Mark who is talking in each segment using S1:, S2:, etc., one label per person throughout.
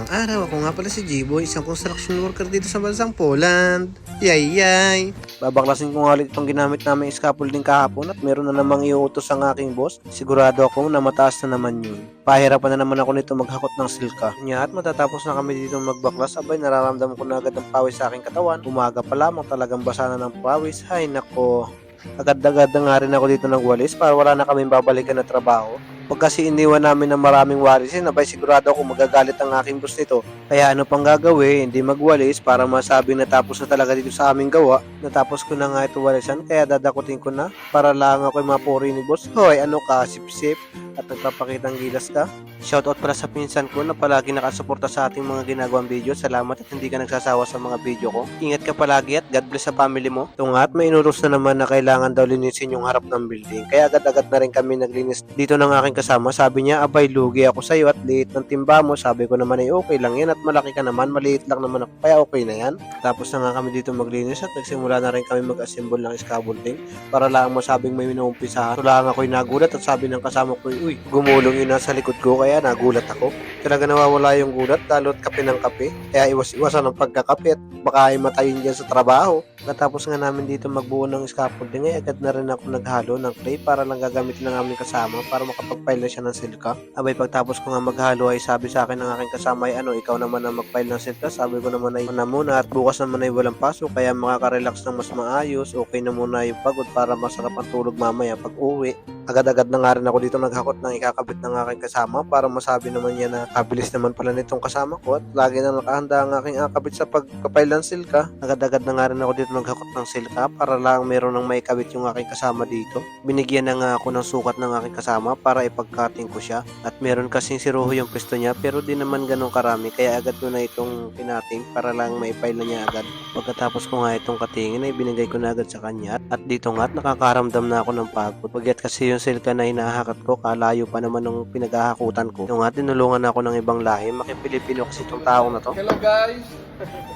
S1: Magandang araw, ako nga pala si Jiboy, isang construction worker dito sa bansang Poland. Yay! Babaklasin ko nga ulit itong ginamit namin scaffolding kahapon at meron na namang iuutos ang aking boss. Sigurado ako na mataas na naman yun. Pahirapan na naman ako nito maghakot ng silka. Kanya at matatapos na kami dito magbaklas, abay nararamdaman ko na agad ang pawis sa aking katawan. Umaga pa lamang talagang basa na ng pawis. Hay nako, agad-agad na nga rin ako dito nagwalis para wala na kaming babalikan na trabaho. Pag kasi iniwan namin ng maraming walisin, abay sigurado ako magagalit ang aking boss nito. Kaya ano pang gagawin, hindi magwalis para masabing natapos na talaga dito sa aming gawa. Natapos ko na nga ito walisan, kaya dadakutin ko na para lang ako mapuri ni boss. Hoy, ano ka, sip-sip at nagpapakitang gilas ka? Shoutout pala sa pinsan ko na palagi nakasuporta sa ating mga ginagawang video. Salamat at hindi ka nagsasawa sa mga video ko. Ingat ka palagi at God bless sa family mo. Ito nga at may inuros na naman na kailangan daw linisin yung harap ng building. Kaya agad-agad na rin kami naglinis dito ng aking kasama. Sabi niya, abay lugi ako sa'yo at liit ng timba mo. Sabi ko naman ay okay lang yan at malaki ka naman, maliit lang naman ako. Kaya okay na yan. Tapos na nga kami dito maglinis at nagsimula na rin kami mag-assemble ng scaffolding para lang masabing may minuumpisahan. So lang ako'y nagulat at sabi ng kasama ko, uy, gumulong yun nasa likod ko kaya nagulat ako. Talaga nawawala yung gulat lalo't kape ng kape. Kaya iwas-iwasan ng pagkakape at baka ay matayin dyan sa trabaho. Katapos nga namin dito magbuo ng scaffolding ay agad na rin ako naghalo ng clay para lang gagamitin ng aming kasama para makapag-file na siya ng silka. Abay pagtapos ko nga maghalo ay sabi sa akin ng aking kasama ay ano, ikaw naman ang mag-file ng silka. Sabi ko naman ay na muna at bukas naman ay walang pasok kaya makaka-relax ng mas maayos. Okay na muna yung pagod para masarap ang tulog mamaya pag uwi. Agad-agad na nga rin ako dito naghakot ng ikakabit ng aking kasama para masabi naman niya na kabilis naman pala nitong kasama ko at lagi na nakahanda ang aking akabit sa pagkapile ng silka. Agad-agad na nga rin ako dito naghakot ng silka para lang meron ng may kabit yung aking kasama dito. Binigyan na nga ako ng sukat ng aking kasama para ipagkating ko siya at meron kasing si Rojo yung pisto niya pero di naman ganun karami kaya agad ko na itong pinating para lang maipile na niya agad. Pagkatapos ko nga itong katingin ay binigay ko na agad sa kanya at dito nga at nakakaramdam na ako ng pagod. Pagkat kasi yung silka na hinahakat ko kalayo pa naman ng pinaghahakutan ko. Ito nga tinulungan ako ng ibang lahi. Makipilipino kasi itong taong na to.
S2: Hello guys,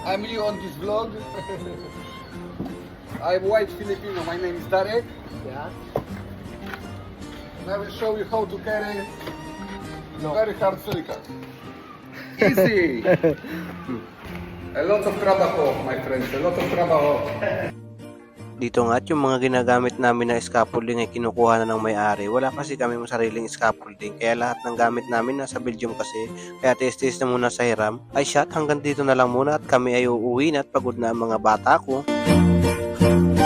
S2: I'm new on this vlog. I'm white Filipino. My name is Darek.
S1: Yeah.
S2: And I will show you how to carry very hard silica. Easy. A lot of trabajo, my friends. A lot of trabajo.
S1: Dito nga at yung mga ginagamit namin na scaffolding ay kinukuha na ng may-ari. Wala kasi kami sariling scaffolding kaya lahat ng gamit namin nasa Belgium kasi. Kaya tis-tis na muna sa hiram. Ay shot, hanggang dito na lang muna at kami ay uuwi na at pagod na ang mga bata ko.